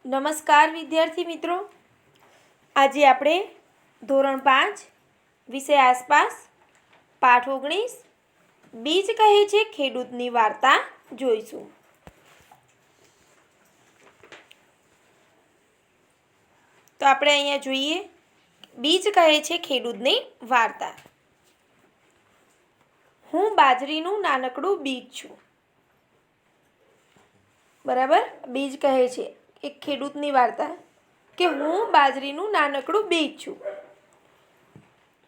નમસ્કાર વિદ્યાર્થી મિત્રો, આજે આપણે ધોરણ 5 વિષય આસપાસ પાઠ 19 બીજ કહે છે ખેડૂતની વાર્તા જોઈશું। તો આપણે અહીંયા જોઈએ, બીજ કહે છે ખેડૂતની વાર્તા। હું બાજરીનું નાનકડું બીજ છું। બરાબર, બીજ કહે છે એક ખેડૂતની વાર્તા કે હું બાજરીનું નાનકડું બીજ છું।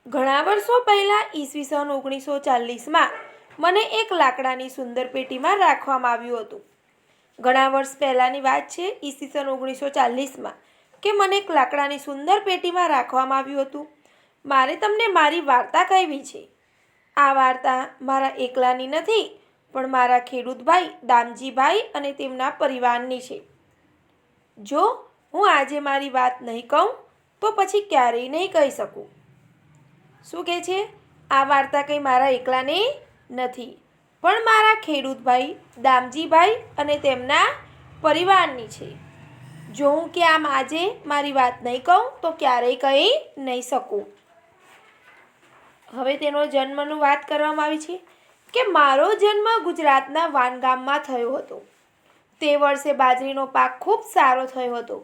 ઘણા વર્ષો પહેલાં ઈસવીસન 1940માં મને એક લાકડાની સુંદર પેટીમાં રાખવામાં આવ્યું હતું। ઘણા વર્ષ પહેલાંની વાત છે, ઈસવીસન 1940માં કે મને એક લાકડાની સુંદર પેટીમાં રાખવામાં આવ્યું હતું। મારે તમને મારી વાર્તા કહેવી છે। આ વાર્તા મારા એકલાની નથી, પણ મારા ખેડૂત ભાઈ દામજીભાઈ અને તેમના પરિવારની છે। જો હું આજે મારી વાત નહીં કહું તો પછી ક્યારેય નહીં કહી શકું। શું કહે છે? આ વાર્તા કંઈ મારા એકલાની નથી, પણ મારા ખેડૂત ભાઈ દામજીભાઈ અને તેમના પરિવારની છે। જો હું કે આમ આજે મારી વાત નહીં કહું તો ક્યારેય કહી નહીં શકું। હવે તેનો જન્મનું વાત કરવામાં આવી છે કે મારો જન્મ ગુજરાતના વાન ગામમાં થયો હતો। તે વર્ષે બાજરીનો પાક ખૂબ સારો થયો હતો।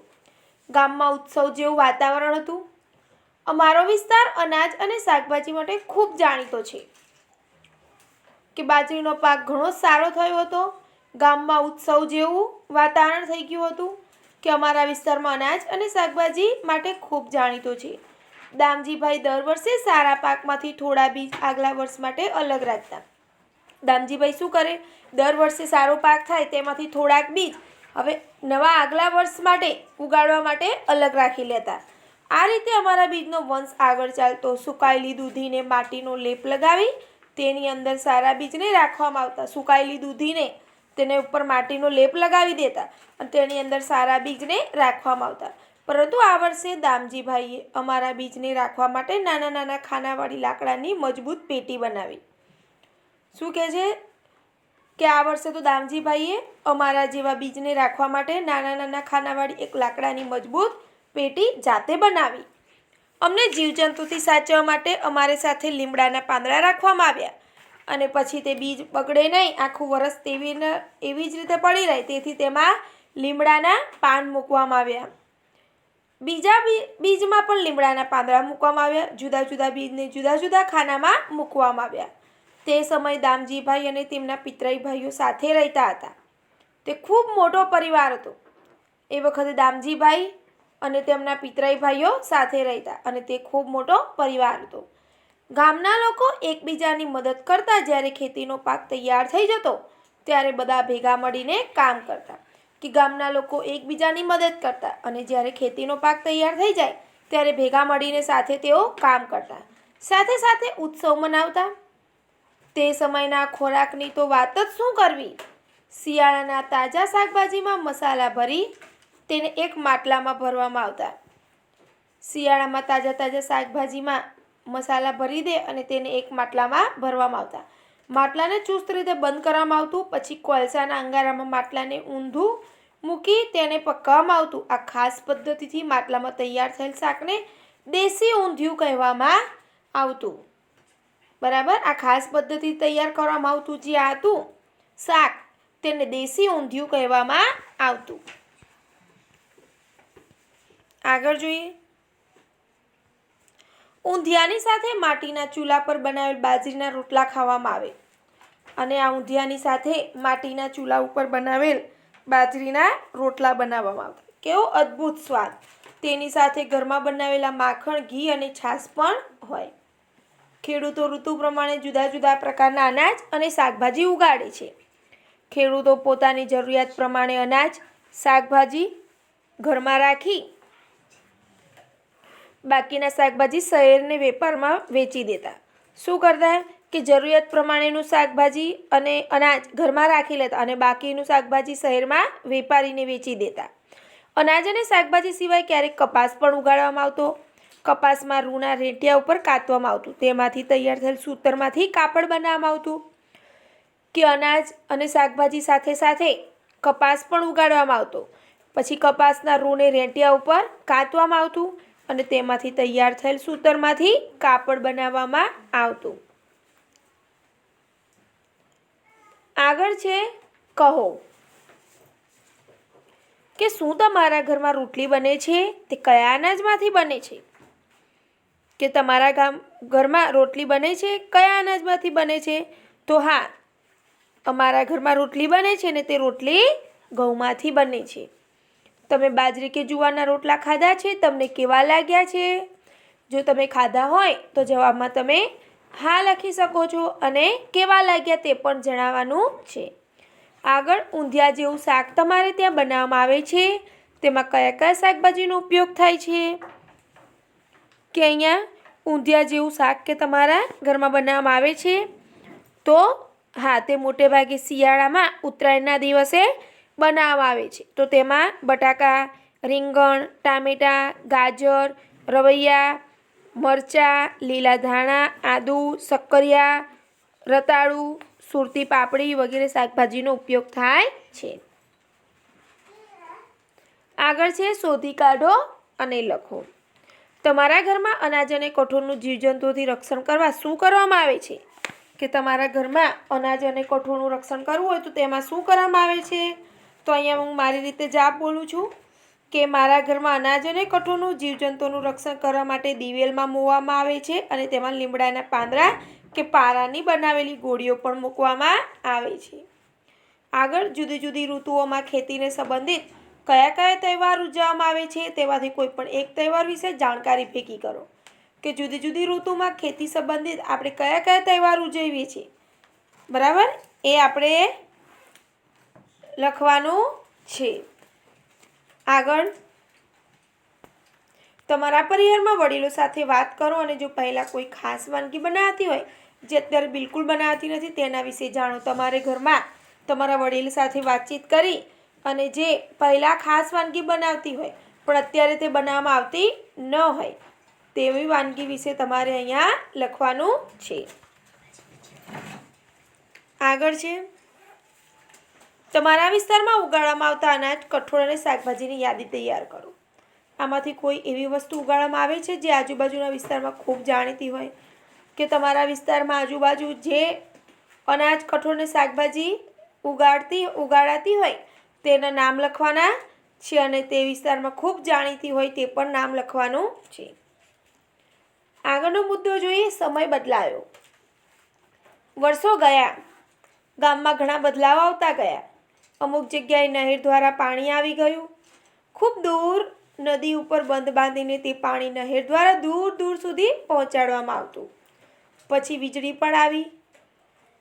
ગામમાં ઉત્સવ જેવું વાતાવરણ હતું। અમારો વિસ્તાર અનાજ અને શાકભાજી માટે ખૂબ જાણીતો છે કે બાજરીનો પાક ઘણો સારો થયો હતો। ગામમાં ઉત્સવ જેવું વાતાવરણ થઈ ગયું હતું કે અમારા વિસ્તારમાં અનાજ અને શાકભાજી માટે ખૂબ જાણીતો છે। દામજીભાઈ દર વર્ષે સારા પાકમાંથી થોડા બીજ આગલા વર્ષ માટે અલગ રાખતા। દામજીભાઈ શું કરે? દર વર્ષે સારો પાક થાય તેમાંથી થોડાક બીજ હવે નવા આગલા વર્ષ માટે ઉગાડવા માટે અલગ રાખી લેતા। આ રીતે અમારા બીજનો વંશ આગળ ચાલતો। સુકાયેલી દૂધીને માટીનો લેપ લગાવી તેની અંદર સારા બીજને રાખવામાં આવતા। સુકાયેલી દૂધીને તેને ઉપર માટીનો લેપ લગાવી દેતા અને તેની અંદર સારા બીજને રાખવામાં આવતા। પરંતુ આ વર્ષે દામજીભાઈએ અમારા બીજને રાખવા માટે નાના નાના ખાનાવાળી લાકડાની મજબૂત પેટી બનાવી। શું કહે છે કે આ વર્ષે તો દામજીભાઈએ અમારા જેવા બીજને રાખવા માટે નાના નાના ખાનાવાળી એક લાકડાની મજબૂત પેટી જાતે બનાવી। અમને જીવજંતુથી સાચવવા માટે અમારી સાથે લીમડાના પાંદડા રાખવામાં આવ્યા અને પછી તે બીજ બગડે નહીં, આખું વરસ એવી જ રીતે પડી રહે તેથી તેમાં લીમડાના પાન મૂકવામાં આવ્યા। બીજા બીજમાં પણ લીમડાના પાંદડા મૂકવામાં આવ્યા। જુદા જુદા બીજને જુદા જુદા ખાનામાં મૂકવામાં આવ્યા। તે સમયે દામજીભાઈ અને તેમના પિતરાઈ ભાઈઓ સાથે રહેતા હતા। તે ખૂબ મોટો પરિવાર હતો। એ વખતે દામજીભાઈ અને તેમના પિતરાઈ ભાઈઓ સાથે રહેતા અને તે ખૂબ મોટો પરિવાર હતો। ગામના લોકો એકબીજાની મદદ કરતા। જ્યારે ખેતીનો પાક તૈયાર થઈ જતો ત્યારે બધા ભેગા મળીને કામ કરતા કે ગામના લોકો એકબીજાની મદદ કરતા અને જ્યારે ખેતીનો પાક તૈયાર થઈ જાય ત્યારે ભેગા મળીને સાથે તેઓ કામ કરતા, સાથે સાથે ઉત્સવ મનાવતા। તે સમયના ખોરાકની તો વાત જ શું કરવી! શિયાળાના તાજા શાકભાજીમાં મસાલા ભરી તેને એક માટલામાં ભરવામાં આવતા। શિયાળામાં તાજા શાકભાજીમાં મસાલા ભરી દે અને તેને એક માટલામાં ભરવામાં આવતા। માટલાને ચુસ્ત રીતે બંધ કરવામાં આવતું। પછી કોલસાના અંગારામાં માટલાને ઊંધું મૂકી તેને પકાવવામાં આવતું। આ ખાસ પદ્ધતિથી માટલામાં તૈયાર થયેલ શાકને દેશી ઊંધિયું કહેવામાં આવતું। બરાબર, આ ખાસ પદ્ધતિ તૈયાર કરવામાં આવતું જે હતું શાક તેને દેશી ઊંધિયું કહેવામાં આવતું। આગળ જોઈએ, ઊંધિયાની સાથે માટીના ચૂલા પર બનાવેલ બાજરીના રોટલા ખાવામાં આવે અને આ ઊંધિયાની સાથે માટીના ચૂલા ઉપર બનાવેલ બાજરીના રોટલા બનાવવામાં આવતા। કેવો અદ્ભુત સ્વાદ! તેની સાથે ઘરમાં બનાવેલા માખણ, ઘી અને છાશ પણ હોય। ખેડૂતો ઋતુ પ્રમાણે જુદા જુદા પ્રકારના અનાજ અને શાકભાજી ઉગાડે છે। ખેડૂતો પોતાની જરૂરિયાત પ્રમાણે અનાજ, શાકભાજી ઘરમાં રાખી બાકીના શાકભાજી શહેરને વેપારમાં વેચી દેતા। શું કરતા કે જરૂરિયાત પ્રમાણેનું શાકભાજી અને અનાજ ઘરમાં રાખી લેતા અને બાકીનું શાકભાજી શહેરમાં વેપારીને વેચી દેતા। અનાજ અને શાકભાજી સિવાય ક્યારેક કપાસ પણ ઉગાડવામાં આવતો। કપાસમાં રૂના રેંટિયા ઉપર કાતવામાં આવતું। તેમાંથી તૈયાર થયેલ સૂતરમાંથી કાપડ બનાવવામાં આવતું કે અનાજ અને શાકભાજી સાથે સાથે કપાસ પણ ઉગાડવામાં આવતો। પછી કપાસના રૂને રેંટિયા ઉપર કાતવામાં આવતું અને તેમાંથી તૈયાર થયેલ સૂતરમાંથી કાપડ બનાવવામાં આવતું. આગળ છે કહો કે શું તમારા ઘરમાં રોટલી બને છે તે કયા અનાજમાંથી બને છે? કે તમારા ઘરમાં રોટલી બને છે કયા અનાજમાંથી બને છે? તો હા, અમારા ઘરમાં રોટલી બને છે ને તે રોટલી ઘઉંમાંથી બને છે. તમે બાજરી કે જુવારના રોટલા ખાધા છે? તમને કેવા લાગ્યા છે? જો તમે ખાધા હોય તો જવાબમાં તમે હા લખી શકો છો અને કેવા લાગ્યા તે પણ જણાવવાનું છે. આગળ ઊંધિયા જેવું શાક તમારે ત્યાં બનાવવામાં આવે છે. તેમાં કયા કયા શાકભાજીનો ઉપયોગ થાય છે? કે અહીંયા ઊંધિયા જેવું શાક કે તમારા ઘરમાં બનાવવામાં આવે છે? તો હા, તે મોટે ભાગે શિયાળામાં ઉત્તરાયણના દિવસે બનાવવામાં આવે છે. તો તેમાં બટાકા, રીંગણ, ટામેટાં, ગાજર, રવૈયા, મરચાં, લીલા ધાણા, આદુ, શક્કરિયા, રતાળું, સુરતી પાપડી વગેરે શાકભાજીનો ઉપયોગ થાય છે. આગળ છે શોધી કાઢો અને લખો. તમારા ઘરમાં અનાજ અને કઠોળનું જીવજંતુઓથી રક્ષણ કરવા શું કરવામાં આવે છે? કે તમારા ઘરમાં અનાજ અને કઠોળનું રક્ષણ કરવું હોય તો તેમાં શું કરવામાં આવે છે? તો અહીંયા હું મારી રીતે જવાબ બોલું છું કે મારા ઘરમાં અનાજ અને કઠોળનું જીવજંતુઓનું રક્ષણ કરવા માટે દિવેલમાં મોવામાં આવે છે અને તેમાં લીમડાના પાંદડા કે પારાની બનાવેલી ગોળીઓ પણ મૂકવામાં આવે છે. આગળ જુદી જુદી ઋતુઓમાં ખેતીને સંબંધિત કયા કયા તહેવાર ઉજવવામાં આવે છે તેમાંથી કોઈ પણ એક તહેવાર વિશે જાણકારી ભેગી કરો. કે જુદી જુદી ઋતુમાં ખેતી સંબંધિત આપણે કયા કયા તહેવાર ઉજવીએ છીએ, બરાબર? એ આપણે લખવાનું છે. આગળ તમારા પરિવારમાં વડીલો સાથે વાત કરો અને જો પહેલાં કોઈ ખાસ વાનગી બનાવતી હોય જે અત્યારે બિલકુલ બનાવતી નથી તેના વિશે જાણો. તમારે ઘરમાં તમારા વડીલ સાથે વાતચીત કરી અને જે પહેલાં ખાસ વાનગી બનાવતી હોય પણ અત્યારે તે બનાવવામાં આવતી ન હોય તેવી વાનગી વિશે તમારે અહીંયા લખવાનું છે. આગળ છે તમારા વિસ્તારમાં ઉગાડવામાં આવતા અનાજ, કઠોળ અને શાકભાજીની યાદી તૈયાર કરો. આમાંથી કોઈ એવી વસ્તુ ઉગાડવામાં આવે છે જે આજુબાજુના વિસ્તારમાં ખૂબ જાણીતી હોય? કે તમારા વિસ્તારમાં આજુબાજુ જે અનાજ, કઠોળ અને શાકભાજી ઉગાડાતી હોય તેના નામ લખવાના છે અને તે વિસ્તારમાં ખૂબ જાણીતી હોય તે પણ નામ લખવાનું છે. આગળનો મુદ્દો જોઈએ, સમય બદલાયો. વર્ષો ગયા, ગામમાં ઘણા બદલાવ આવતા ગયા. અમુક જગ્યાએ નહેર દ્વારા પાણી આવી ગયું. ખૂબ દૂર નદી ઉપર બંધ બાંધીને તે પાણી નહેર દ્વારા દૂર દૂર સુધી પહોંચાડવામાં આવતું. પછી વીજળી પણ આવી.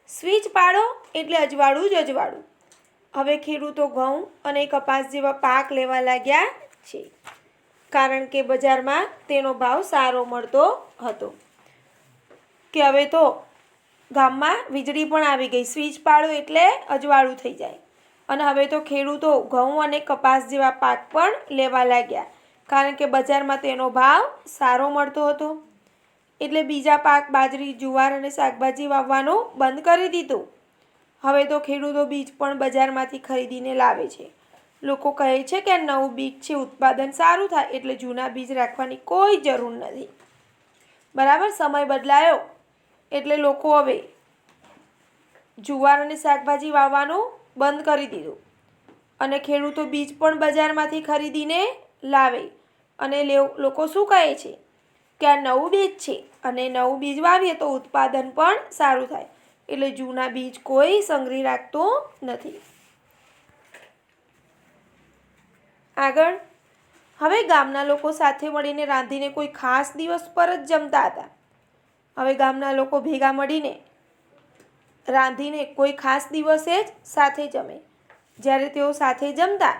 સ્વિચ પાડો એટલે અજવાળું જ અજવાળું. હવે ખેડૂતો ઘઉં અને કપાસ જેવા પાક લેવા લાગ્યા છે કારણ કે બજારમાં તેનો ભાવ સારો મળતો હતો. કે હવે તો ગામમાં વીજળી પણ આવી ગઈ. સ્વિચ પાડો એટલે અજવાળું થઈ જાય અને હવે તો ખેડૂતો ઘઉં અને કપાસ જેવા પાક પણ લેવા લાગ્યા કારણ કે બજારમાં તેનો ભાવ સારો મળતો હતો. એટલે બીજા પાક બાજરી, જુવાર અને શાકભાજી વાવવાનું બંધ કરી દીધું. હવે તો ખેડૂતો બીજ પણ બજારમાંથી ખરીદીને લાવે છે. લોકો કહે છે કે નવું બીજ છે, ઉત્પાદન સારું થાય એટલે જૂના બીજ રાખવાની કોઈ જરૂર નથી. બરાબર? સમય બદલાયો એટલે લોકો હવે જુવાર અને શાકભાજી વાવવાનું બંધ કરી દીધું અને ખેડૂતો બીજ પણ બજારમાંથી ખરીદીને લાવે અને લોકો શું કહે છે કે આ નવું બીજ છે અને નવું બીજ વાવીએ તો ઉત્પાદન પણ સારું થાય એટલે જૂના બીજ કોઈ સંગ્રહી રાખતું નથી. આગળ હવે ગામના લોકો સાથે મળીને રાંધીને કોઈ ખાસ દિવસ પર જ જમતા હતા. હવે ગામના લોકો ભેગા મળીને રાંધીને કોઈ ખાસ દિવસે જ સાથે જમે. જ્યારે તેઓ સાથે જમતા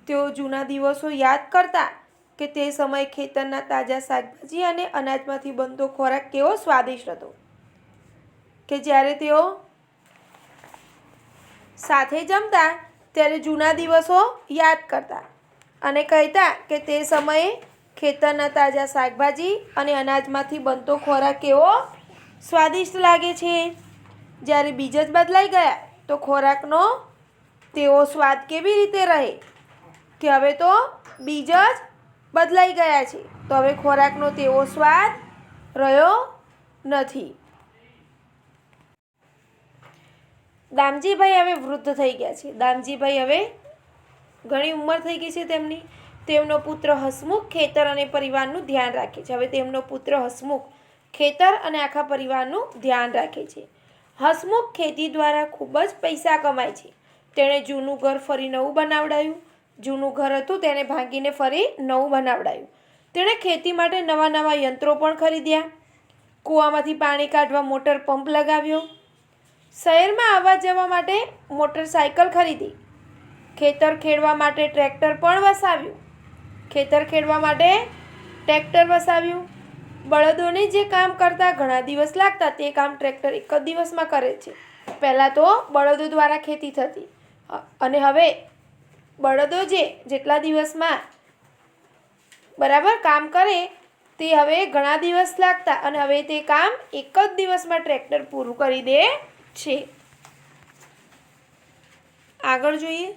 તેઓ જૂના દિવસો યાદ કરતા કે તે સમયે ખેતરના તાજા શાકભાજી અને અનાજમાંથી બનતો ખોરાક કેવો સ્વાદિષ્ટ હતો. કે જ્યારે તેઓ સાથે જમતા ત્યારે જૂના દિવસો યાદ કરતા અને કહેતા કે તે સમયે ખેતરના તાજા શાકભાજી અને અનાજમાંથી બનતો ખોરાક કેવો સ્વાદિષ્ટ લાગે છે. જ્યારે બીજ જ બદલાઈ ગયા તો ખોરાકનો તેવો સ્વાદ કેવી રીતે રહે? કે હવે તો બીજ જ બદલાઈ ગયા છે, તો હવે ખોરાકનો તેવો સ્વાદ રહ્યો નથી. દામજીભાઈ હવે વૃદ્ધ થઈ ગયા છે. દામજીભાઈ હવે ઘણી ઉંમર થઈ ગઈ છે તેમની. તેમનો પુત્ર હસમુખ ખેતર અને પરિવારનું ધ્યાન રાખે છે. હવે તેમનો પુત્ર હસમુખ ખેતર અને આખા પરિવારનું ધ્યાન રાખે છે. હસમુખ ખેતી દ્વારા ખૂબ જ પૈસા કમાય છે. તેણે જૂનું ઘર ફરી નવું બનાવડાયું. જૂનું ઘર હતું તેને ભાંગીને ફરી નવું બનાવડાયું. તેણે ખેતી માટે નવા નવા યંત્રો પણ ખરીદ્યા. કૂવામાંથી પાણી કાઢવા મોટર પંપ લગાવ્યો. શહેરમાં આવવા જવા માટે મોટરસાયકલ ખરીદી. ખેતર ખેડવા માટે ટ્રેક્ટર પણ વસાવ્યું. બળદોને જે કામ કરતા ઘણા દિવસ લાગતા તે કામ ટ્રેક્ટર એક જ દિવસમાં કરે છે. પહેલાં તો બળદો દ્વારા ખેતી થતી અને હવે બળદો જેટલા દિવસમાં બરાબર કામ કરે તે હવે ઘણા દિવસ લાગતા અને હવે તે કામ એક જ દિવસમાં ટ્રેક્ટર પૂરું કરી દે છે. આગળ જોઈએ.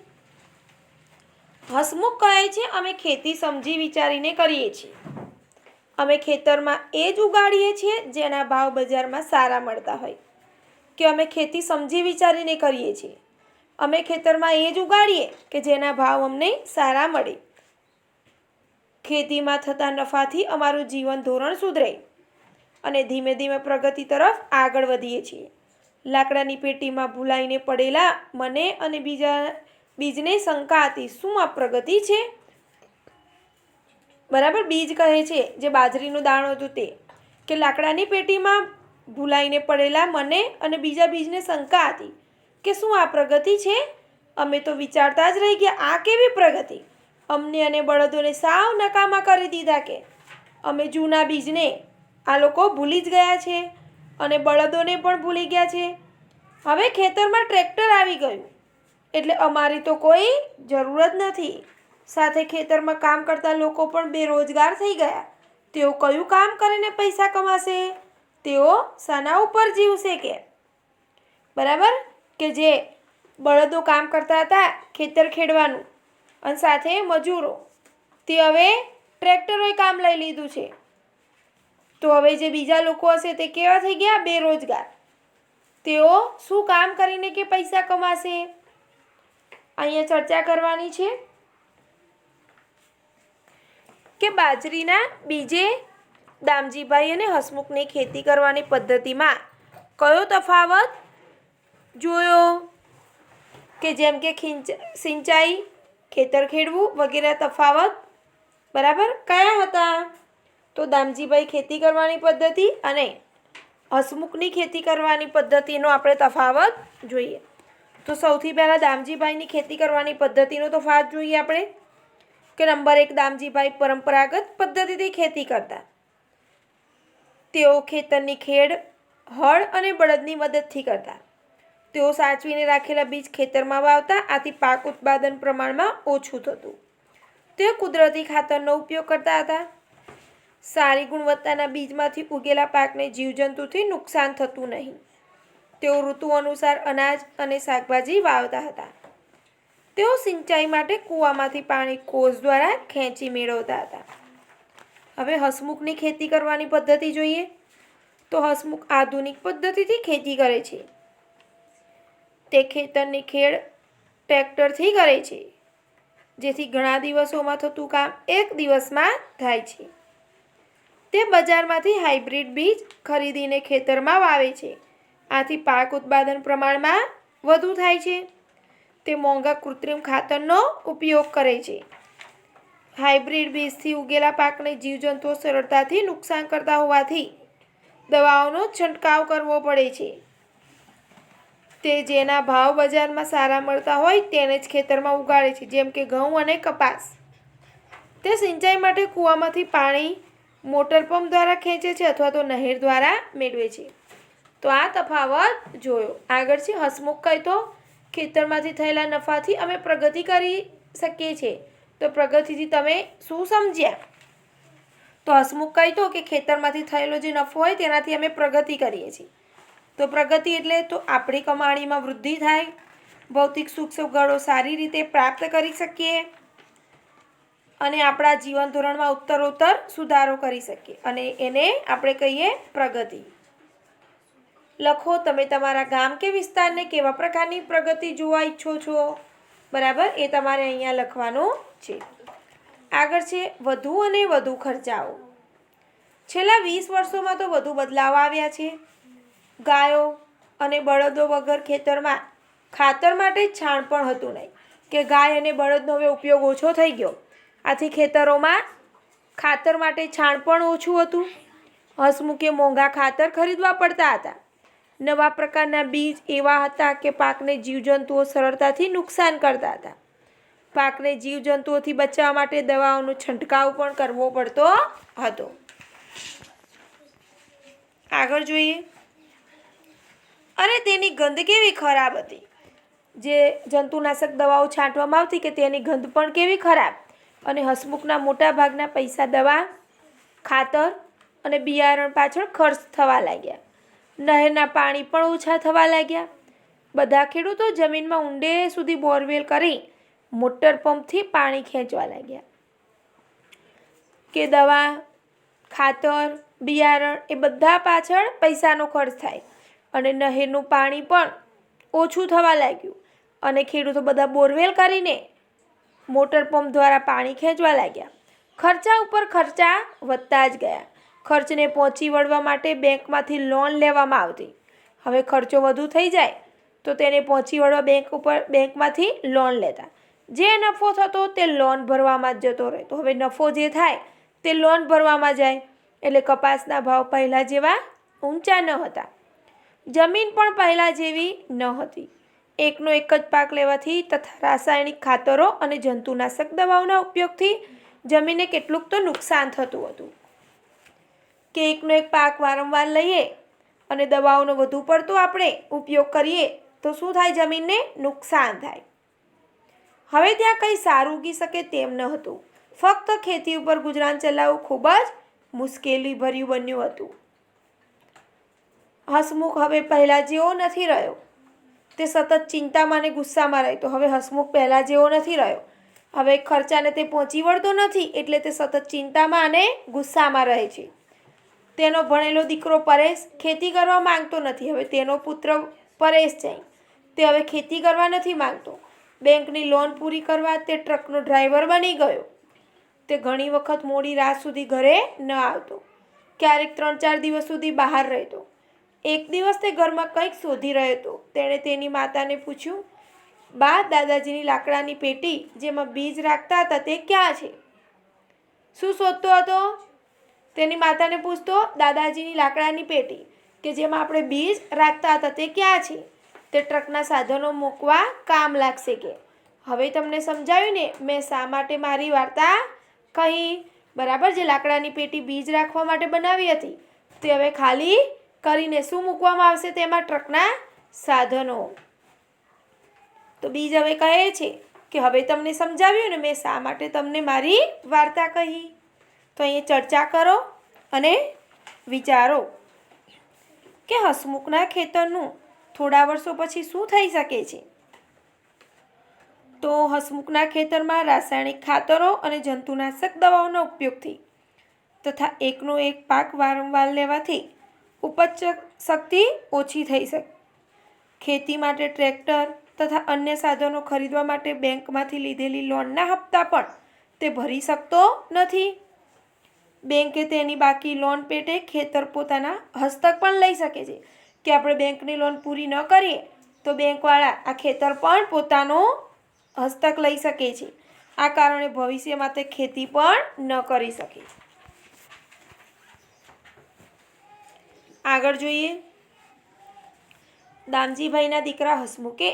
હસમુખ કહે છે, અમે ખેતી સમજી વિચારીને કરીએ છીએ. અમે ખેતરમાં એ જ ઉગાડીએ છીએ જેના ભાવ બજારમાં સારા મળતા હોય. કે અમે ખેતી સમજી વિચારીને કરીએ છીએ. અમે ખેતરમાં એ જ ઉગાડીએ કે જેના ભાવ અમને સારા મળે. ખેતીમાં થતા નફાથી અમારું જીવન ધોરણ સુધરે અને ધીમે ધીમે પ્રગતિ તરફ આગળ વધીએ છીએ. લાકડાની પેટીમાં ભૂલાઈને પડેલા મને અને બીજને શંકા હતી, શું આ પ્રગતિ છે? બરાબર, બીજ કહે છે જે બાજરીનું દાણો હતું તે, કે લાકડાની પેટીમાં ભૂલાઈને પડેલા મને અને બીજને શંકા હતી કે શું આ પ્રગતિ છે? અમે તો વિચારતા જ રહી ગયા, આ કેવી પ્રગતિ? અમને અને બળદોને સાવ નકામા કરી દીધા કે અમે જૂના બીજને આ લોકો ભૂલી જ ગયા છે અને બળદોને પણ ભૂલી ગયા છે. હવે ખેતરમાં ટ્રેક્ટર આવી ગયું એટલે અમારી તો કોઈ જરૂર જ નથી. સાથે ખેતરમાં કામ કરતા લોકો પણ બેરોજગાર થઈ ગયા. તેઓ કયું કામ કરીને પૈસા કમાશે? તેઓ શાના ઉપર જીવશે કે? બરાબર, કે જે બળદો કામ કરતા હતા ખેતર ખેડવાનું અને સાથે મજૂરો, તે હવે ટ્રેક્ટરોએ કામ લઈ લીધું છે. તો હવે જે બીજા લોકો હશે તે કેવા થઈ ગયા? બેરોજગાર. તેઓ શું કામ કરીને કે પૈસા કમાશે? અહીંયા ચર્ચા કરવાની છે કે બાજરીના બીજે દામજીભાઈ અને હસમુખની ખેતી કરવાની પદ્ધતિમાં કયો તફાવત જોયો? કે જેમ કે સિંચાઈ, ખેતર ખેડવું વગેરે તફાવત બરાબર કયા હતા? તો દામજીભાઈ ખેતી કરવાની પદ્ધતિ અને હસમુખની ખેતી કરવાની પદ્ધતિનો આપણે તફાવત જોઈએ. તો સૌથી પહેલાં દામજીભાઈની ખેતી કરવાની પદ્ધતિનો તફાવત જોઈએ આપણે. કે નંબર 1, દામજીભાઈ પરંપરાગત પદ્ધતિથી ખેતી કરતા. તેઓ ખેતરની ખેડ હળ અને બળદની મદદથી કરતા. તેઓ સાચવીને રાખેલા બીજ ખેતરમાં વાવતા. આથી પાક ઉત્પાદન પ્રમાણમાં ઓછું થતું. તેઓ કુદરતી ખાતરનો ઉપયોગ કરતા હતા. સારી ગુણવત્તાના બીજમાંથી ઉગેલા પાકને જીવજંતુથી નુકસાન થતું નહીં. તેઓ ઋતુ અનુસાર અનાજ અને શાકભાજી વાવતા હતા. તેઓ સિંચાઈ માટે કૂવામાંથી પાણી કોસ દ્વારા ખેંચી મેળવતા હતા. હવે હસમુખની ખેતી કરવાની પદ્ધતિ જોઈએ. તો હસમુખ આધુનિક પદ્ધતિથી ખેતી કરે છે. તે ખેતરની ખેડ ટ્રેક્ટરથી કરે છે, જેથી ઘણા દિવસોમાં થતું કામ એક દિવસમાં થાય છે. તે બજારમાંથી હાઇબ્રિડ બીજ ખરીદીને ખેતરમાં વાવે છે. આથી પાક ઉત્પાદન પ્રમાણમાં વધુ થાય છે. તે મોંઘા કૃત્રિમ ખાતરનો ઉપયોગ કરે છે. હાઇબ્રિડ બીજથી ઉગેલા પાકને જીવજંતુઓ સરળતાથી નુકસાન કરતા હોવાથી દવાઓનો છંટકાવ કરવો પડે છે. તે જેના ભાવ બજારમાં સારા મળતા હોય તેને જ ખેતરમાં ઉગાડે છે, જેમ કે ઘઉં અને કપાસ. તે સિંચાઈ માટે કૂવામાંથી પાણી મોટર પંપ દ્વારા ખેંચે છે અથવા તો નહેર દ્વારા મેળવે છે. તો આ તફાવત જોયો. આગળ છે હસમુખ કહેતો ખેતરમાંથી થયેલા નફાથી અમે પ્રગતિ કરી શકીએ છીએ. તો પ્રગતિથી તમે શું સમજ્યા? તો હસમુખ કહેતો કે ખેતરમાંથી થયેલો જે નફો હોય તેનાથી અમે પ્રગતિ કરીએ છીએ. તો પ્રગતિ એટલે તો આપણી કમાણીમાં વૃદ્ધિ થાય, ભૌતિક સુખ સગવડો સારી રીતે પ્રાપ્ત કરી શકીએ, અને આપણા જીવન ધોરણમાં ઉત્તરોત્તર સુધારો કરી શકીએ, અને એને આપણે કહીએ પ્રગતિ. લખો તમે તમારા ગામ કે વિસ્તારને કેવા પ્રકારની પ્રગતિ જોવા ઈચ્છો છો. બરાબર, એ તમારે અહીંયા લખવાનું છે. આગળ છે વધુ અને વધુ ખર્ચાઓ. છેલ્લા 20 વર્ષોમાં તો વધુ બદલાવ આવ્યા છે. ગાયો અને બળદો વગર ખેતરમાં ખાતર માટે છાણ પણ હતું નહીં, કે ગાય અને બળદનો હવે ઉપયોગ ઓછો થઈ ગયો. આથી ખેતરોમાં ખાતર માટે છાણ પણ ઓછું હતું. હસમુખે મોંઘા ખાતર ખરીદવા પડતા હતા. નવા પ્રકારના બીજ એવા હતા કે પાકને જીવજંતુઓ સરળતાથી નુકસાન કરતા હતા. પાકને જીવજંતુઓથી બચાવવા માટે દવાઓનો છંટકાવ પણ કરવો પડતો હતો. આગળ જોઈએ. અને તેની ગંધ કેવી ખરાબ હતી. જે જંતુનાશક દવાઓ છાંટવામાં આવતી કે તેની ગંધ પણ કેવી ખરાબ. અને હસમુખના મોટા ભાગના પૈસા દવા, ખાતર અને બિયારણ પાછળ ખર્ચ થવા લાગ્યા. નહેરના પાણી પણ ઓછા થવા લાગ્યા. બધા ખેડૂતો જમીનમાં ઊંડે સુધી બોરવેલ કરી મોટર પંપથી પાણી ખેંચવા લાગ્યા. કે દવા, ખાતર, બિયારણ એ બધા પાછળ પૈસાનો ખર્ચ થાય, અને નહેરનું પાણી પણ ઓછું થવા લાગ્યું, અને ખેડૂતો બધા બોરવેલ કરીને મોટર પંપ દ્વારા પાણી ખેંચવા લાગ્યા. ખર્ચા ઉપર ખર્ચા વધતા જ ગયા. ખર્ચને પહોંચી વળવા માટે બેંકમાંથી લોન લેવામાં આવતી. હવે ખર્ચો વધુ થઈ જાય તો તેને પહોંચી વળવા બેંકમાંથી લોન લેતા. જે નફો થતો તે લોન ભરવામાં જ જતો રહેતો. હવે નફો જે થાય તે લોન ભરવામાં જાય. એટલે કપાસના ભાવ પહેલાં જેવા ઊંચા ન હતા. જમીન પણ પહેલાં જેવી ન હતી. એકનો એક જ પાક લેવાથી તથા રાસાયણિક ખાતરો અને જંતુનાશક દવાઓના ઉપયોગથી જમીનને કેટલુંક તો નુકસાન થતું હતું. કે એકનો એક પાક વારંવાર લઈએ અને દવાઓનો વધુ પડતો આપણે ઉપયોગ કરીએ તો શું થાય? જમીનને નુકસાન થાય. હવે ત્યાં કંઈ સારું ઉગી શકે તેમ ન હતું. ફક્ત ખેતી ઉપર ગુજરાન ચલાવવું ખૂબ જ મુશ્કેલીભર્યું બન્યું હતું. હસમુખ હવે પહેલાં જેવો નથી રહ્યો. તે સતત ચિંતામાં અને ગુસ્સામાં રહેતો. હવે હસમુખ પહેલાં જેવો નથી રહ્યો. હવે ખર્ચાને તે પહોંચી વળતો નથી, એટલે તે સતત ચિંતામાં અને ગુસ્સામાં રહે છે. તેનો ભણેલો દીકરો પરેશ ખેતી કરવા માંગતો નથી. હવે તેનો પુત્ર પરેશ છે તે હવે ખેતી કરવા નથી માંગતો. બેંકની લોન પૂરી કરવા તે ટ્રકનો ડ્રાઈવર બની ગયો. તે ઘણી વખત મોડી રાત સુધી ઘરે ન આવતો. ક્યારેક 3-4 દિવસ સુધી બહાર રહેતો. એક દિવસ તે ઘરમાં કંઈક શોધી રહ્યો હતો. તેણે તેની માતાને પૂછ્યું, બા, દાદાજીની લાકડાની પેટી જેમાં બીજ રાખતા હતા તે ક્યાં છે? શું શોધતો હતો? તેની માતાને પૂછતો, દાદાજીની લાકડાની પેટી કે જેમાં આપણે બીજ રાખતા હતા તે ક્યાં છે? તે ટ્રકના સાધનો મૂકવા કામ લાગશે કે. હવે તમને સમજાવ્યું ને મેં શા માટે મારી વાર્તા કહી. બરાબર, જે લાકડાની પેટી બીજ રાખવા માટે બનાવી હતી તે હવે ખાલી કરીને શું મૂકવામાં આવશે તેમાં? ટ્રકના સાધનો. તો બીજ હવે કહે છે કે હવે તમને સમજાવ્યું ને મેં શા માટે તમને મારી વાર્તા કહી. તો અહીં ચર્ચા કરો અને વિચારો કે હસમુખના ખેતરનું થોડા વર્ષો પછી શું થઈ શકે છે. તો હસમુખના ખેતરમાં રાસાયણિક ખાતરો અને જંતુનાશક દવાઓના ઉપયોગથી તથા એકનો એક પાક વારંવાર લેવાથી ઉપજ શક્તિ ઓછી થઈ શકે. ખેતી માટે ટ્રેક્ટર તથા અન્ય સાધનો ખરીદવા માટે બેંકમાંથી લીધેલી લોનના હપ્તા પણ તે ભરી શકતો નથી. બેંકે તેની બાકી લોન પેટે ખેતર પોતાના હસ્તક પણ લઈ શકે છે. કે આપણે બેંકની લોન પૂરી ન કરીએ તો બેંકવાળા આ ખેતર પણ પોતાનો હસ્તક લઈ શકે છે. આ કારણે ભવિષ્યમાં તે ખેતી પણ ન કરી શકે. આગળ જોઈએ. દામજીભાઈના દીકરા હસમુખે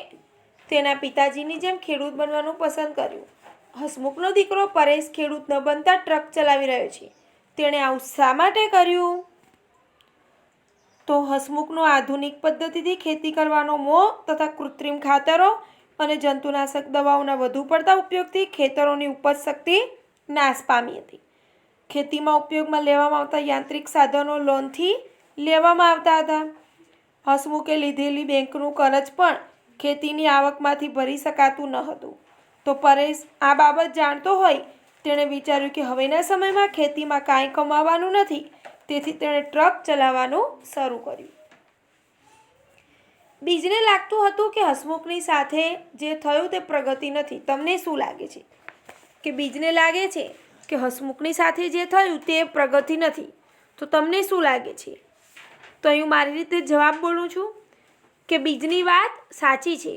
તેના પિતાજીની જેમ ખેડૂત બનવાનું પસંદ કર્યું. હસમુખનો દીકરો પરેશ ખેડૂત ન બનતા ટ્રક ચલાવી રહ્યો છે. તેણે આવું શા માટે કર્યું? તો હસમુખનો આધુનિક પદ્ધતિથી ખેતી કરવાનો મોહ તથા કૃત્રિમ ખાતરો અને જંતુનાશક દવાઓના વધુ પડતા ઉપયોગથી ખેતરોની ઉપજ શક્તિ નાશ પામી હતી. ખેતીમાં ઉપયોગમાં લેવામાં આવતા યાંત્રિક સાધનો લોનથી લેવામાં આવતા હતા. હસમુખે લીધેલી બેંકનું કરજ પણ ખેતીની આવકમાંથી ભરી શકાતું ન હતું. તો પરેશ આ બાબત જાણતો હોય તેણે વિચાર્યું કે હવેના સમયમાં ખેતીમાં કાંઈ કમાવાનું નથી, તેથી તેણે ટ્રક ચલાવવાનું શરૂ કર્યું. બીજને લાગતું હતું કે હસમુખની સાથે જે થયું તે પ્રગતિ નથી. તમને શું લાગે છે? કે બીજને લાગે છે કે હસમુખની સાથે જે થયું તે પ્રગતિ નથી, તો તમને શું લાગે છે? તો અહીં હું મારી રીતે જવાબ બોલું છું કે બીજની વાત સાચી છે.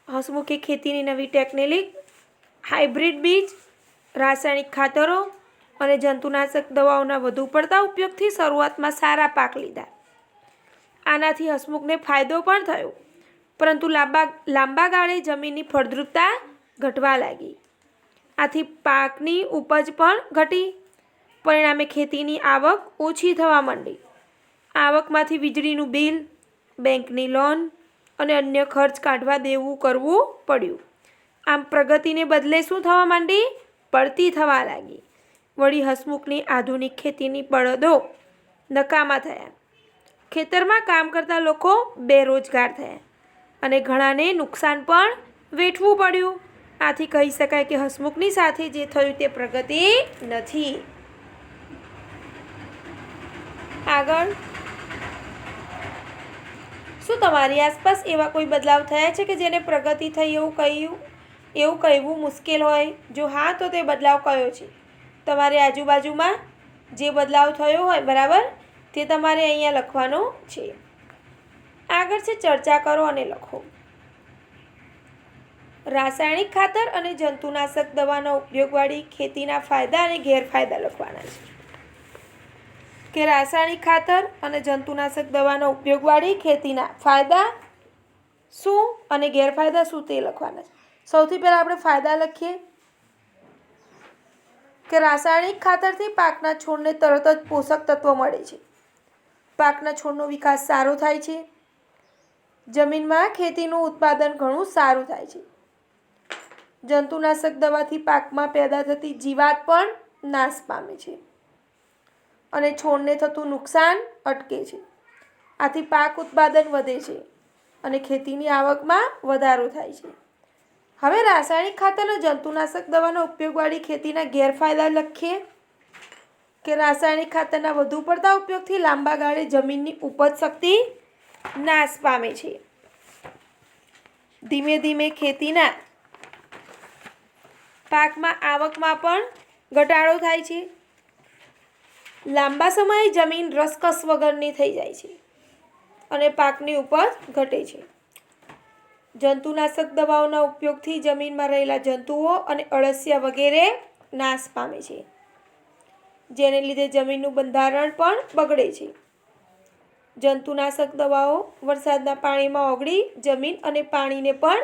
હસમુખે ખેતીની નવી ટેકનિક, હાઇબ્રિડ બીજ, રાસાયણિક ખાતરો અને જંતુનાશક દવાઓના વધુ પડતા ઉપયોગથી શરૂઆતમાં સારા પાક લીધા. આનાથી હસમુખને ફાયદો પણ થયો, પરંતુ લાંબા ગાળે જમીનની ફળદ્રુપતા ઘટવા લાગી. આથી પાકની ઉપજ પણ ઘટી. પરિણામે ખેતીની આવક ઓછી થવા માંડી. આવકમાંથી વીજળીનું બિલ, બેંકની લોન અને અન્ય ખર્ચ કાઢવા દેવું કરવું પડ્યું. આમ પ્રગતિને બદલે શું થવા માંડી? પડતી થવા લાગી. વળી હસમુખની આધુનિક ખેતીની બળદો નકામા થયા. ખેતરમાં કામ કરતા લોકો બેરોજગાર થયા અને ઘણાને નુકસાન પણ વેઠવું પડ્યું. આથી કહી શકાય કે હસમુખની સાથે જે થયું તે પ્રગતિ નથી. આગળ, શું તમારી આસપાસ એવા કોઈ બદલાવ થયા છે કે જેને પ્રગતિ થઈ એવું કહેવું મુશ્કેલ હોય? જો હા, તો તે બદલાવ કયો છે? તમારી આજુબાજુમાં જે બદલાવ થયો હોય, બરાબર, તે તમારે અહીંયા લખવાનો છે. આગળ છે ચર્ચા કરો અને લખો. રાસાયણિક ખાતર અને જંતુનાશક દવાના ઉપયોગવાળી ખેતીના ફાયદા અને ગેરફાયદા લખવાના છે. કે રાસાયણિક ખાતર અને જંતુનાશક દવાના ઉપયોગવાળી ખેતીના ફાયદા શું અને ગેરફાયદા શું તે લખવાના છે. સૌથી પહેલાં આપણે ફાયદા લખીએ કે રાસાયણિક ખાતરથી પાકના છોડને તરત જ પોષક તત્વો મળે છે. પાકના છોડનો વિકાસ સારો થાય છે. જમીનમાં ખેતીનું ઉત્પાદન ઘણું સારું થાય છે. જંતુનાશક દવાથી પાકમાં પેદા થતી જીવાત પણ નાશ પામે છે અને છોડને થતું નુકસાન અટકે છે. આથી પાક ઉત્પાદન વધે છે અને ખેતીની આવકમાં વધારો થાય છે. હવે રાસાયણિક ખાતર અને જંતુનાશક દવાનો ઉપયોગવાળી ખેતીના ગેરફાયદા લખીએ કે રાસાયણિક ખાતરના વધુ પડતા ઉપયોગથી લાંબા ગાળે જમીનની ઉપજ શક્તિ નાશ પામે છે. ધીમે ધીમે ખેતીના પાકમાં આવકમાં પણ ઘટાડો થાય છે. લાંબા સમયે જમીન રસકસ વગરની થઈ જાય છે અને પાકની ઉપજ ઘટે છે. જંતુનાશક દવાઓના ઉપયોગથી જમીનમાં રહેલા જંતુઓ અને અળસિયા વગેરે નાશ પામે છે, જેને લીધે જમીનનું બંધારણ પણ બગડે છે. જંતુનાશક દવાઓ વરસાદના પાણીમાં ઓગળી જમીન અને પાણીને પણ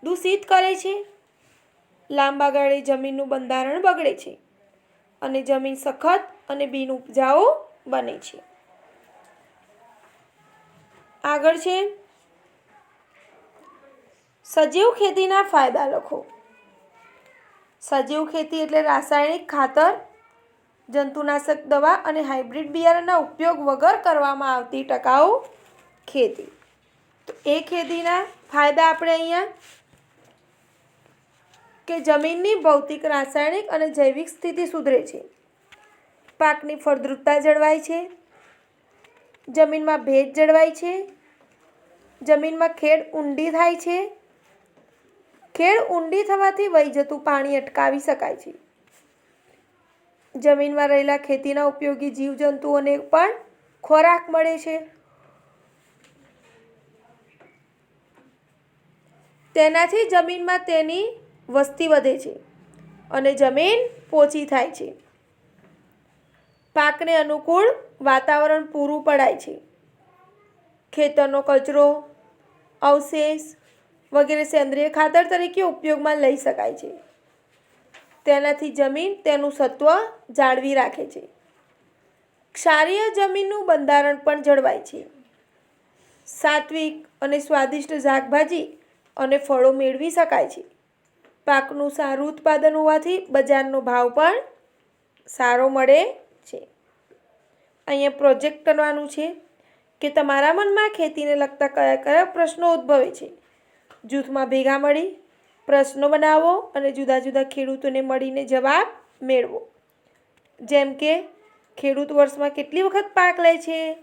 દૂષિત કરે છે. લાંબા ગાળે જમીનનું બંધારણ બગડે છે અને જમીન સખત અને બિનઉપજાઉ બને છે. આગળ છે સજીવ ખેતીના ફાયદા લખો. સજીવ ખેતી એટલે રાસાયણિક ખાતર, જંતુનાશક દવા અને હાઇબ્રિડ બિયારણના ઉપયોગ વગર કરવામાં આવતી ટકાઉ ખેતી. તો એ ખેતીના ફાયદા આપણે અહીંયા કે જમીનની ભૌતિક, રાસાયણિક અને જૈવિક સ્થિતિ સુધરે છે. પાકની ફળદ્રુપતા જળવાય છે. જમીનમાં ભેજ જળવાય છે. જમીનમાં ખેડ ઊંડી થાય છે. ખેડ ઊંડી થવાથી વહી જતું પાણી અટકાવી શકાય છે. જમીનમાં રહેલા ખેતીના ઉપયોગી જીવજંતુઓને પણ ખોરાક મળે છે. તેનાથી જમીનમાં તેની વસ્તી વધે છે અને જમીન પોચી થાય છે. પાકને અનુકૂળ વાતાવરણ પૂરું પડાય છે. ખેતરનો કચરો, અવશેષ વગેરે સેન્દ્રિય ખાતર તરીકે ઉપયોગમાં લઈ શકાય છે. તેનાથી જમીન તેનું સત્વ જાળવી રાખે છે. ક્ષારીય જમીનનું બંધારણ પણ જળવાય છે. સાત્વિક અને સ્વાદિષ્ટ શાકભાજી અને ફળો મેળવી શકાય છે. પાકનું સારું ઉત્પાદન હોવાથી બજારનો ભાવ પણ સારો મળે છે. અહીંયા પ્રોજેક્ટ કરવાનું છે કે તમારા મનમાં ખેતીને લગતા કયા કયા પ્રશ્નો ઉદ્ભવે છે. જૂથમાં ભેગા મળી પ્રશ્નો બનાવો અને જુદા જુદા ખેડૂતોને મળીને જવાબ મેળવો. જેમ કે ખેડૂત વર્ષમાં કેટલી વખત પાક લે છે,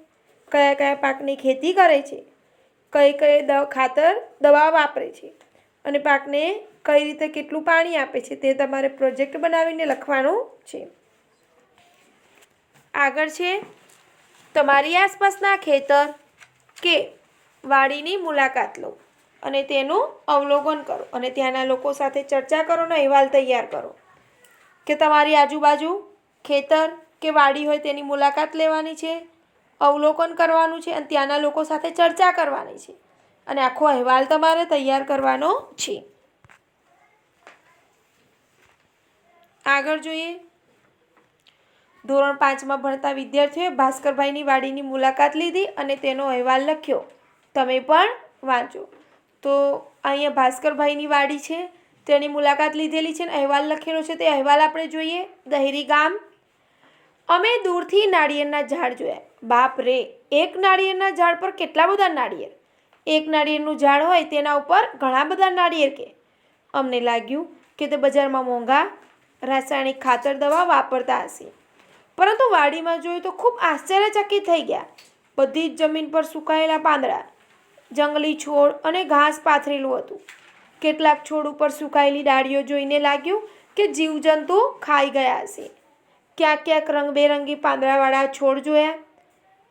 કયા કયા પાકની ખેતી કરે છે, કઈ ખાતર દવા વાપરે છે અને પાકને કઈ રીતે કેટલું પાણી આપે છે, તે તમારે પ્રોજેક્ટ બનાવીને લખવાનું છે. આગળ છે તમારી આસપાસના ખેતર કે વાડીની મુલાકાત લો અને તેનું અવલોકન કરો અને ત્યાંના લોકો સાથે ચર્ચા કરો અને અહેવાલ તૈયાર કરો કે તમારી આજુબાજુ ખેતર કે વાડી હોય તેની મુલાકાત લેવાની છે, અવલોકન કરવાનું છે અને ત્યાંના લોકો સાથે ચર્ચા કરવાની છે અને આખો અહેવાલ તમારે તૈયાર કરવાનો છે. આગળ જોઈએ, ધોરણ 5માં ભણતા વિદ્યાર્થીઓએ ભાસ્કરભાઈની વાડીની મુલાકાત લીધી અને તેનો અહેવાલ લખ્યો. તમે પણ વાંચો. તો અહીંયા ભાસ્કરભાઈની વાડી છે, તેની મુલાકાત લીધેલી છે અને અહેવાલ લખેલો છે. તે અહેવાલ આપણે જોઈએ. દહેરી ગામ. અમે દૂરથી નાળિયેરના ઝાડ જોયા. બાપ રે, એક નાળિયેરના ઝાડ પર કેટલા બધા નાળિયેર! એક નાળિયેરનું ઝાડ હોય તેના ઉપર ઘણા બધા નાળિયેર કે! અમને લાગ્યું કે તે બજારમાં મોંઘા રાસાયણિક ખાતર દવા વાપરતા હશે, પરંતુ વાડીમાં જોયું તો ખૂબ આશ્ચર્યચકિત થઈ ગયા. બધી જ જમીન પર સુકાયેલા પાંદડા, જંગલી છોડ અને ઘાસ પાથરેલું હતું. કેટલાક છોડ ઉપર સુકાયેલી ડાળીઓ જોઈને લાગ્યું કે જીવજંતુ ખાઈ ગયા હશે. ક્યાંક ક્યાંક રંગબેરંગી પાંદડાવાળા છોડ જોયા.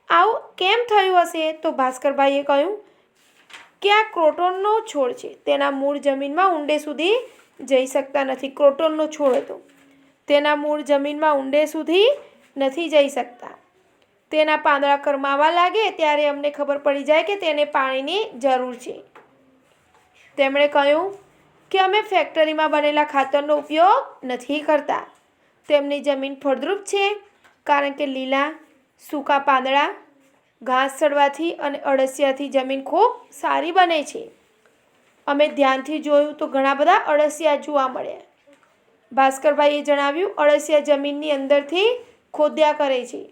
આવું કેમ થયું હશે? તો ભાસ્કરભાઈએ કહ્યું કે આ ક્રોટોનનો છોડ છે. તેના મૂળ જમીનમાં ઊંડે સુધી જઈ શકતા નથી. ક્રોટોનનો છોડ હતો. તેના મૂળ જમીનમાં ઊંડે સુધી નથી જઈ શકતા. તેના પાંદડા કરમાવા લાગે ત્યારે અમને ખબર પડી જાય કે તેને પાણીની જરૂર છે. તેમણે કહ્યું કે અમે ફેક્ટરીમાં બનેલા ખાતરનો ઉપયોગ નથી કરતા. તેમની જમીન ફળદ્રુપ છે કારણ કે લીલા સૂકા પાંદડા, ઘાસ ચડવાથી અને અળસિયાથી જમીન ખૂબ સારી બને છે. અમે ધ્યાનથી જોયું તો ઘણા બધા અળસિયા જોવા મળ્યા. ભાસ્કરભાઈએ જણાવ્યું, અળસિયા જમીનની અંદરથી ખોદ્યા કરે છે.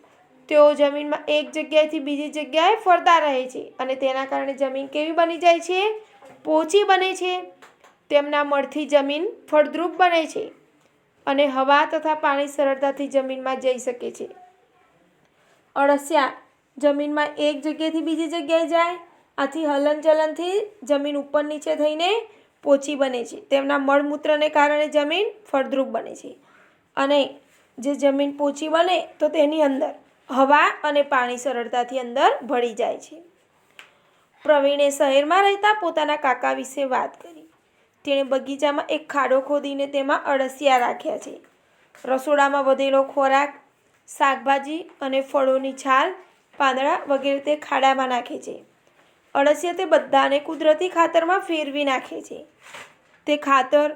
તેઓ જમીનમાં એક જગ્યાએથી બીજી જગ્યાએ ફરતા રહે છે અને તેના કારણે જમીન કેવી બની જાય છે? પોચી બને છે. તેમના મળથી જમીન ફળદ્રુપ બને છે અને હવા તથા પાણી સરળતાથી જમીનમાં જઈ શકે છે. અળસિયા જમીનમાં એક જગ્યાએથી બીજી જગ્યાએ જાય. આથી હલનચલનથી જમીન ઉપર નીચે થઈને પોચી બને છે. તેમના મળમૂત્રને કારણે જમીન ફળદ્રુપ બને છે અને જે જમીન પોચી બને તો તેની અંદર હવા અને પાણી સરળતાથી અંદર ભળી જાય છે. પ્રવીણે શહેરમાં રહેતા પોતાના કાકા વિશે વાત કરી. તેણે બગીચામાં એક ખાડો ખોદીને તેમાં અળસિયા રાખ્યા છે. રસોડામાં વધેલો ખોરાક, શાકભાજી અને ફળોની છાલ, પાંદડા વગેરે તે ખાડામાં નાખે છે. અળસિયા તે બધાને કુદરતી ખાતરમાં ફેરવી નાખે છે. તે ખાતર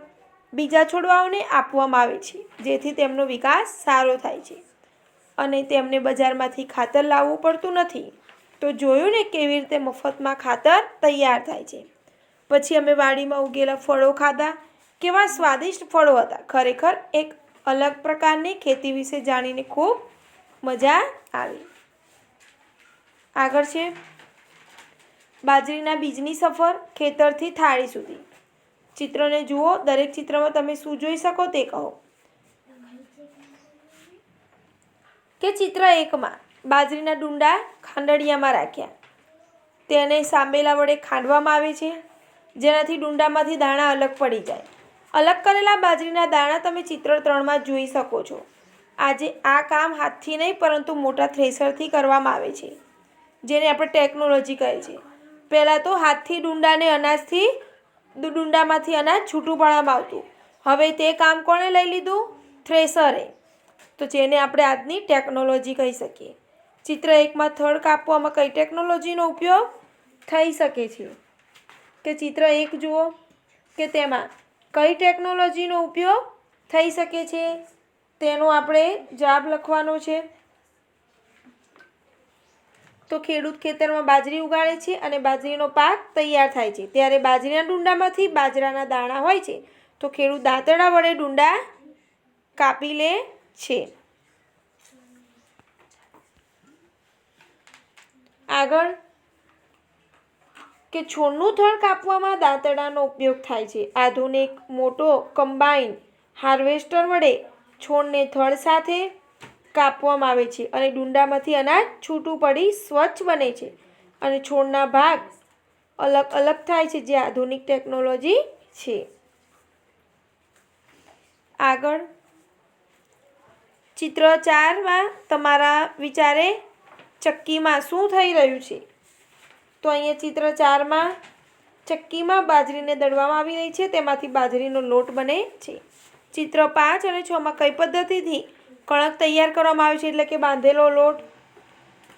બીજા છોડવાઓને આપવામાં આવે છે જેથી તેમનો વિકાસ સારો થાય છે અને તેમને બજારમાંથી ખાતર લાવવું પડતું નથી. તો જોયું ને કેવી રીતે મફતમાં ખાતર તૈયાર થાય છે. પછી અમે વાડીમાં ઉગેલા ફળો ખાધા. કેવા સ્વાદિષ્ટ ફળો હતા! ખરેખર એક અલગ પ્રકારની ખેતી વિશે જાણીને ખૂબ મજા આવી. આગળ છે બાજરીના બીજની સફર ખેતરથી થાળી સુધી. ચિત્રને જુઓ. દરેક ચિત્રમાં તમે શું જોઈ શકો તે કહો. કે ચિત્ર 1માં બાજરીના ડુંડા ખાંડણિયામાં રાખ્યા. તેને સાંભેલા વડે ખાંડવામાં આવે છે જેનાથી ડુંડામાંથી દાણા અલગ પડી જાય. અલગ કરેલા બાજરીના દાણા તમે ચિત્ર 3માં જોઈ શકો છો. આજે આ કામ હાથથી નહીં પરંતુ મોટા થ્રેશરથી કરવામાં આવે છે જેને આપણે ટેકનોલોજી કહે છે. પહેલાં તો હાથથી ડુંડામાંથી અનાજ છૂટું પાડવામાં આવતું. હવે તે કામ કોણે લઈ લીધું? થ્રેશરે. તો જેને આપણે આજની ટેકનોલોજી કહી શકીએ. ચિત્ર 1માં થડ કાપવામાં કઈ ટેકનોલોજીનો ઉપયોગ થઈ શકે છે? કે ચિત્ર 1 જુઓ કે તેમાં કઈ ટેકનોલોજીનો ઉપયોગ થઈ શકે છે તેનો આપણે જવાબ લખવાનો છે. તો ખેડૂત ખેતરમાં બાજરી ઉગાડે છે અને બાજરીનો પાક તૈયાર થાય છે ત્યારે બાજરીના ડુંડામાંથી બાજરાના દાણા હોય છે તો ખેડૂત દાંતરડા વડે ડુંડા કાપી લે છે. આગળ કે છોડનું થડ કાપવામાં દાંતરડાનો ઉપયોગ થાય છે. આધુનિક મોટો કમ્બાઈન હાર્વેસ્ટર વડે છોડને થડ સાથે કાપવામાં આવે છે અને ડુંડામાંથી અનાજ છૂટું પડી સ્વચ્છ બને છે અને છોડના ભાગ અલગ અલગ થાય છે, જે આધુનિક ટેકનોલોજી છે. આગળ ચિત્ર 4માં તમારા વિચારે ચક્કીમાં શું થઈ રહ્યું છે? તો અહીંયા ચિત્ર 4માં ચક્કીમાં બાજરીને દળવામાં આવી રહી છે, તેમાંથી બાજરીનો લોટ બને છે. ચિત્ર 5 અને 6માં કઈ પદ્ધતિથી કણક તૈયાર કરવામાં આવે છે, એટલે કે બાંધેલો લોટ?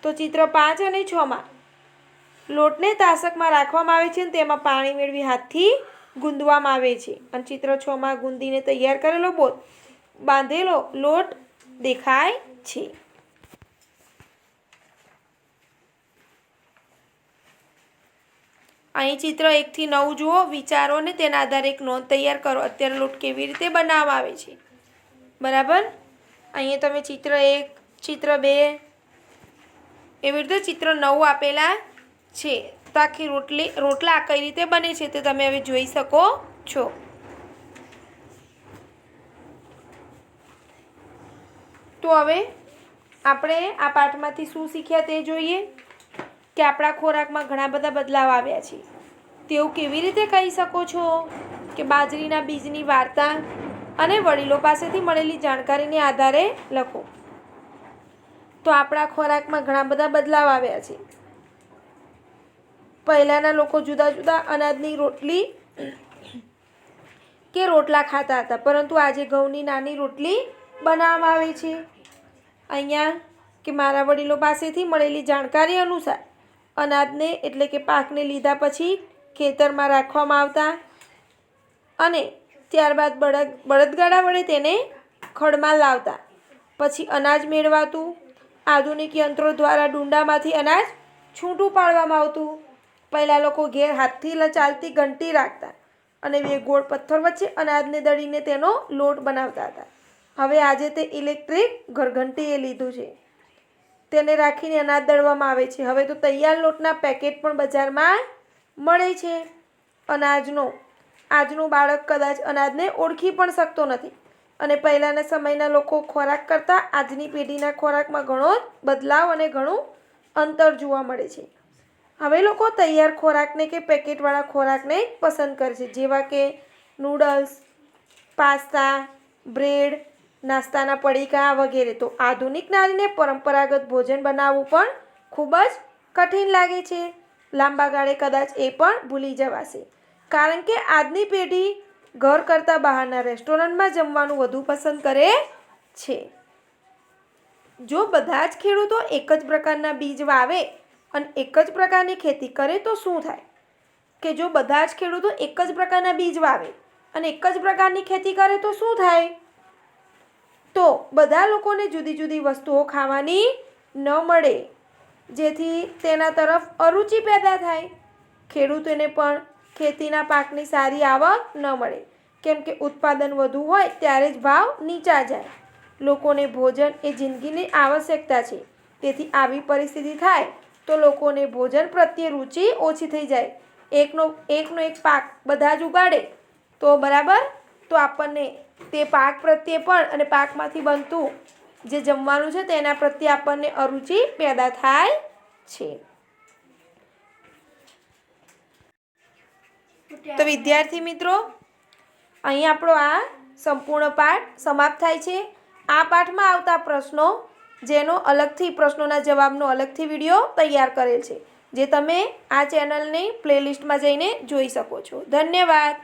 તો ચિત્ર 5 અને 6માં લોટને તાસકમાં રાખવામાં આવે છે અને તેમાં પાણી મેળવી હાથથી ગૂંદવામાં આવે છે અને ચિત્ર 6માં ગુંદીને તૈયાર કરેલો બાંધેલો લોટ દેખાય છે. અહીં ચિત્ર 1 થી 9 જુઓ. વિચારો અને તેના આધારે એક નોંધ તૈયાર કરો. અત્યારે લોટ કેવી રીતે બનાવવામાં આવે છે, બરાબર? અહીંયા તમે ચિત્ર 1, ચિત્ર 2 એવી રીતે ચિત્ર 9 આપેલા છે. તો આખી રોટલા કઈ રીતે બને છે તે તમે હવે જોઈ શકો છો. તો હવે આપણે આ પાઠમાંથી શું શીખ્યા તે જોઈએ કે આપણા ખોરાકમાં ઘણા બધા બદલાવ આવ્યા છે. તેવું કેવી રીતે કહી શકો છો કે બાજરીના બીજની વાર્તા અને વડીલો પાસેથી મળેલી જાણકારીને આધારે લખો. તો આપણા ખોરાકમાં ઘણા બધા બદલાવ આવ્યા છે. પહેલાંના લોકો જુદા જુદા અનાજની રોટલી કે રોટલા ખાતા હતા, પરંતુ આજે ઘઉંની નાની રોટલી બનાવવામાં આવે છે. અહીંયા કે મારા વડીલો પાસેથી મળેલી જાણકારી અનુસાર અનાજને એટલે કે પાકને લીધા પછી ખેતરમાં રાખવામાં આવતા અને ત્યારબાદ બળદગાડા વડે તેને ખડમાં લાવતા. પછી અનાજ મેળવાતું. આધુનિક યંત્રો દ્વારા ડુંડામાંથી અનાજ છૂટું પાડવામાં આવતું. પહેલાં લોકો ઘેર હાથથી ચાલતી ઘંટી રાખતા અને બે ગોળ પથ્થર વચ્ચે અનાજને દળીને તેનો લોટ બનાવતા હતા. હવે આજે તે ઇલેક્ટ્રિક ઘરઘંટીએ લીધું છે. તેને રાખીને અનાજ દળવામાં આવે છે. હવે તો તૈયાર લોટના પેકેટ પણ બજારમાં મળે છે. આજનું બાળક કદાચ અનાજને ઓળખી પણ શકતો નથી અને પહેલાંના સમયના લોકો ખોરાક કરતાં આજની પેઢીના ખોરાકમાં ઘણો બદલાવ અને ઘણું અંતર જોવા મળે છે. હવે લોકો તૈયાર ખોરાકને કે પેકેટવાળા ખોરાકને પસંદ કરે છે, જેવા કે નૂડલ્સ, પાસ્તા, બ્રેડ, નાસ્તાના પડીકા વગેરે. તો આધુનિક નારીને પરંપરાગત ભોજન બનાવવું પણ ખૂબ જ કઠિન લાગે છે. લાંબા ગાળે કદાચ એ પણ ભૂલી જવાશે, કારણ કે આજની પેઢી ઘર કરતાં બહારના રેસ્ટોરન્ટમાં જમવાનું વધુ પસંદ કરે છે. જો બધા જ ખેડૂતો એક જ પ્રકારના બીજ વાવે અને એક જ પ્રકારની ખેતી કરે તો શું થાય? કે જો બધા જ ખેડૂતો એક જ પ્રકારના બીજ વાવે અને એક જ પ્રકારની ખેતી કરે તો શું થાય? તો બધા લોકોને જુદી જુદી વસ્તુઓ ખાવાની ન મળે, જેથી તેના તરફ અરુચિ પેદા થાય. ખેડૂતોને પણ ખેતીના પાકની સારી આવક ન મળે, કેમ કે ઉત્પાદન વધુ હોય ત્યારે જ ભાવ નીચા જાય. લોકોને ભોજન એ જિંદગીની આવશ્યકતા છે. તેથી આવી પરિસ્થિતિ થાય તો લોકોને ભોજન પ્રત્યે રુચિ ઓછી થઈ જાય. એકનો એક પાક બધા જ ઉગાડે તો બરાબર, તો આપણને તે પાક પ્રત્યે પણ અને પાકમાંથી બનતું જે જમવાનું છે તેના પ્રત્યે આપણને અરુચિ પેદા થાય છે. તો વિદ્યાર્થી મિત્રો, અહીં આપણો આ સંપૂર્ણ પાઠ સમાપ્ત થાય છે. આ પાઠમાં આવતા પ્રશ્નો પ્રશ્નોના જવાબનો અલગથી વિડીયો તૈયાર કરેલ છે, જે તમે આ ચેનલની પ્લેલિસ્ટમાં જઈને જોઈ શકો છો. ધન્યવાદ.